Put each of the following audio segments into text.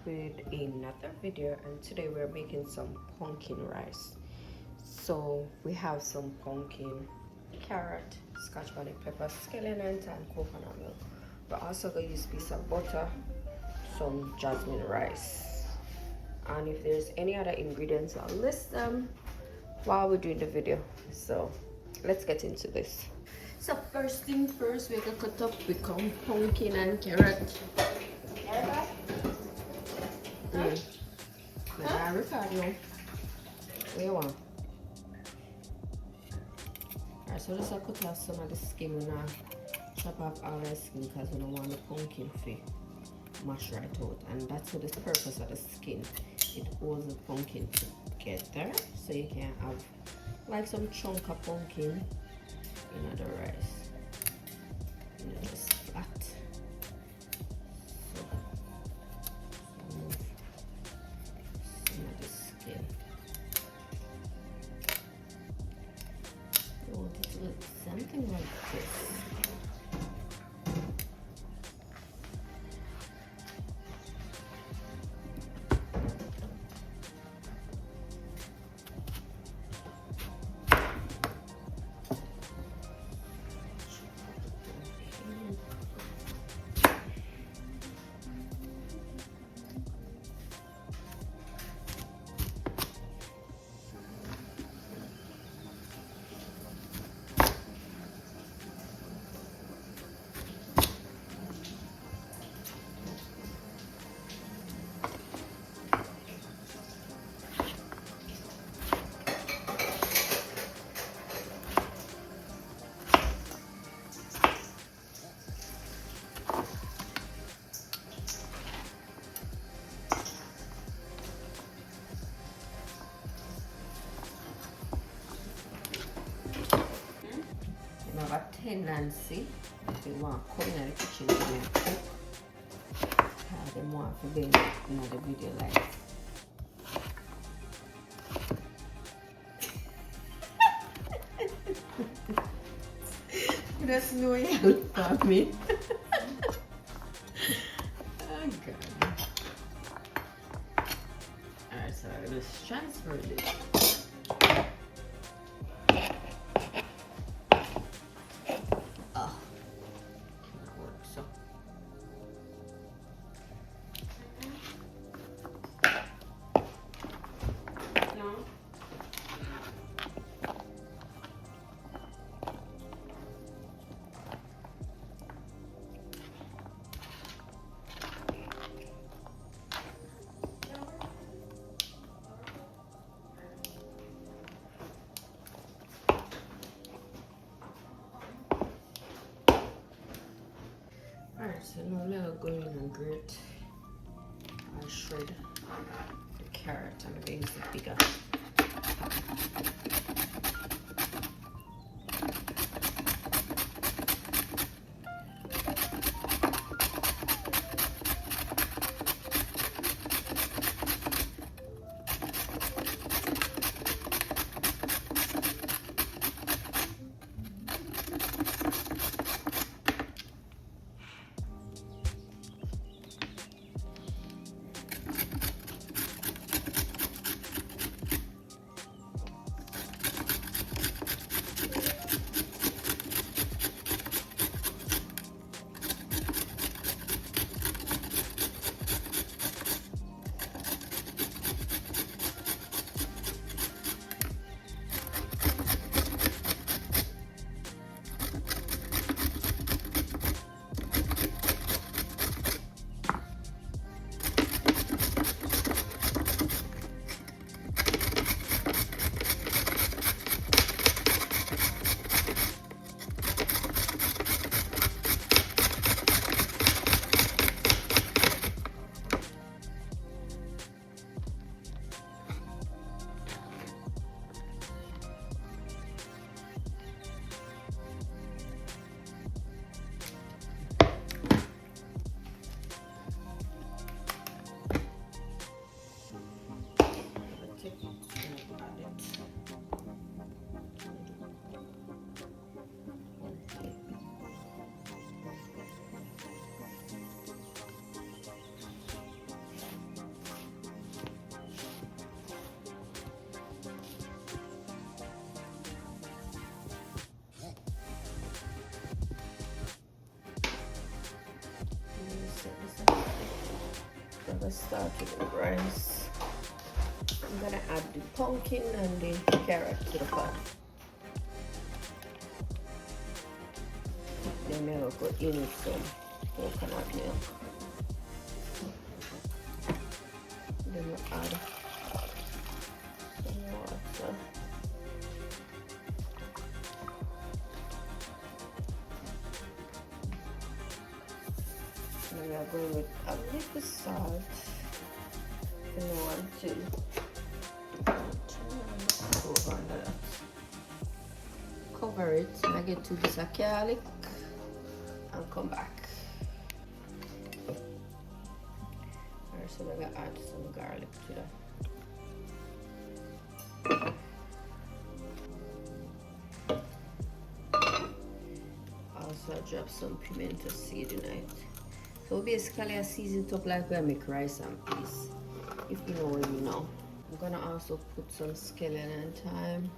with another video, and today we're making some pumpkin rice. So we have some pumpkin, carrot, scotch bonnet pepper, scallion and coconut milk. We're also going to use a piece of butter, some jasmine rice, and if there's any other ingredients I'll list them while we're doing the video. So let's get into this. So first thing first, we're gonna cut up become pumpkin and carrot. I record you. What you want? Alright, so let's cut off some of the skin. We're not chop off all the skin because we don't want the pumpkin to mash right out. And that's for the purpose of the skin. It holds the pumpkin together, so you can have like some chunk of pumpkin in the rice. And then it's flat. So remove some of the skin. You want it to look something like this. Have a tendency, if you want to come in the kitchen and cook, they want to be in the video like there's no help for me. Oh God. Alright, so I'm going to transfer this. Alright, so now we'll go in and grate. I'll shred the carrot and the use the bigger. Let's start with the rice. I'm gonna add the pumpkin and the carrot to the pot. Then we'll go in with some coconut milk. Then we'll add some water. And we are going with a little salt. If you want to. Over under that. Cover it. I get 2 pieces of garlic and come back. Alright, so we're gonna add some garlic to that. Also, I drop some pimento seed in it. So basically, I season it up like we make rice and peas. If you know, you know. I'm gonna also put some scallion and thyme.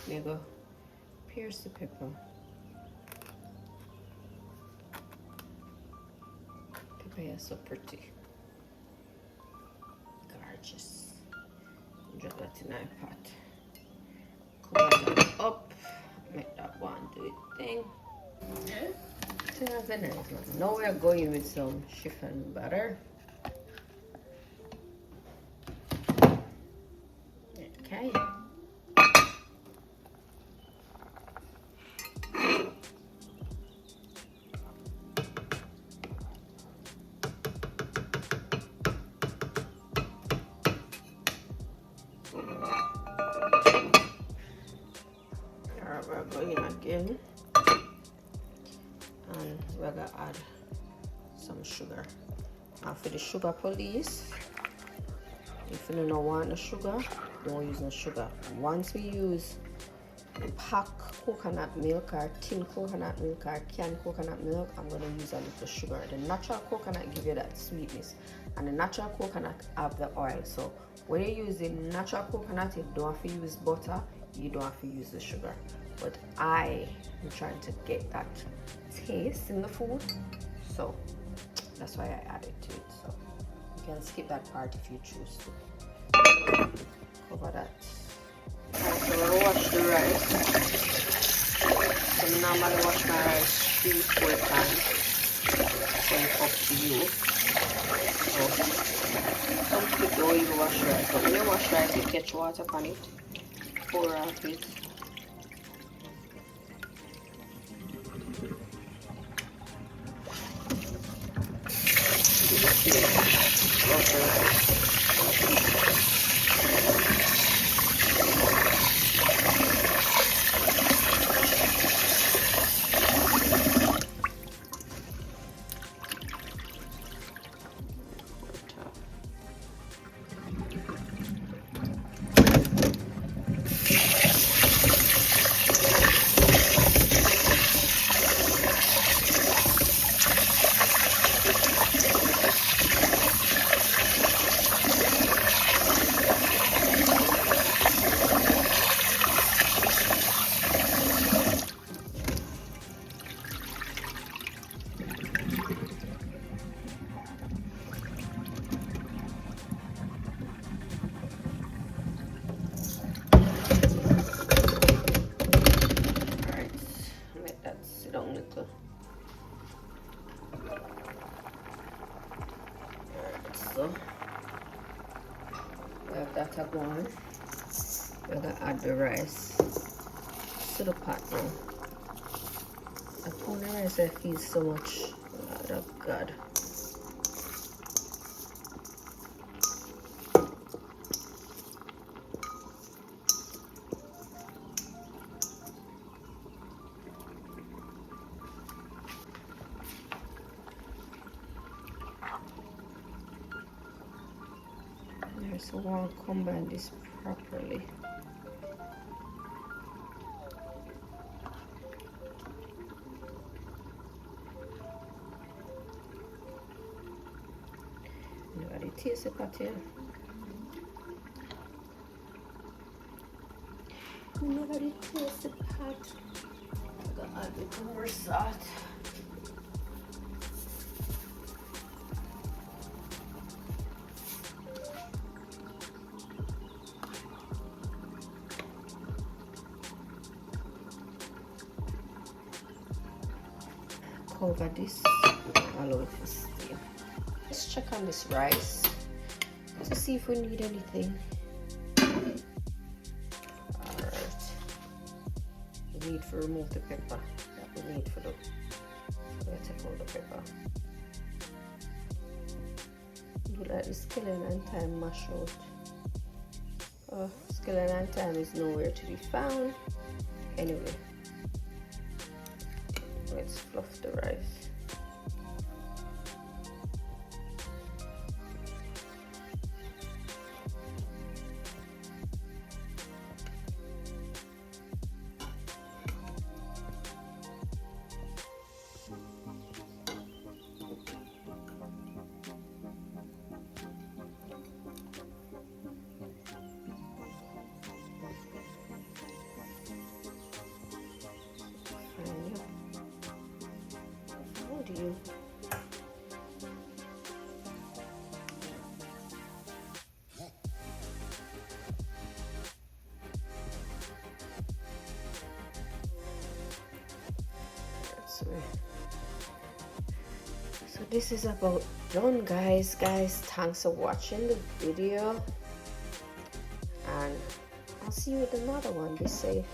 Maybe pierce the pepper. Pepper is so pretty. Gorgeous. Drop that in my pot. Cover that up. Make that one do its thing. Very nice one. Now we're going with some chiffon butter. Okay. Alright, we're going again. And we're gonna add some sugar. Now for the sugar police, if you don't want the sugar, don't use no sugar. Once we use pack coconut milk or tin coconut milk or canned coconut milk, I'm going to use a little sugar. The natural coconut give you that sweetness, and the natural coconut have the oil. So when you use the natural coconut, you don't have to use butter, you don't have to use the sugar. But I am trying to get that taste in the food, so that's why I added to it. So you can skip that part if you choose to. Cover that. Alright, so we'll wash the rice. So I normally wash my rice 3-4 times. So it's up to you. So some people don't even wash rice. But when you wash rice, you catch water on it. Pour off it. So we have that going. We're gonna add the rice to the pot now. I told the rice I feel so much. Oh God. So I'll combine this properly. Nobody taste it, but yeah. Nobody taste the pot. I'm gonna add a bit more salt. cover this, allow it to stay. Let's check on this rice to see if we need anything. Alright. We need to remove the pepper that we need for the. Let's take out the pepper. Do like the skeleton and thyme mash out. Skeleton and thyme is nowhere to be found. Anyway, let's fluff the rice. So this is about done, guys. Thanks for watching the video, and I'll see you with another one. Be safe.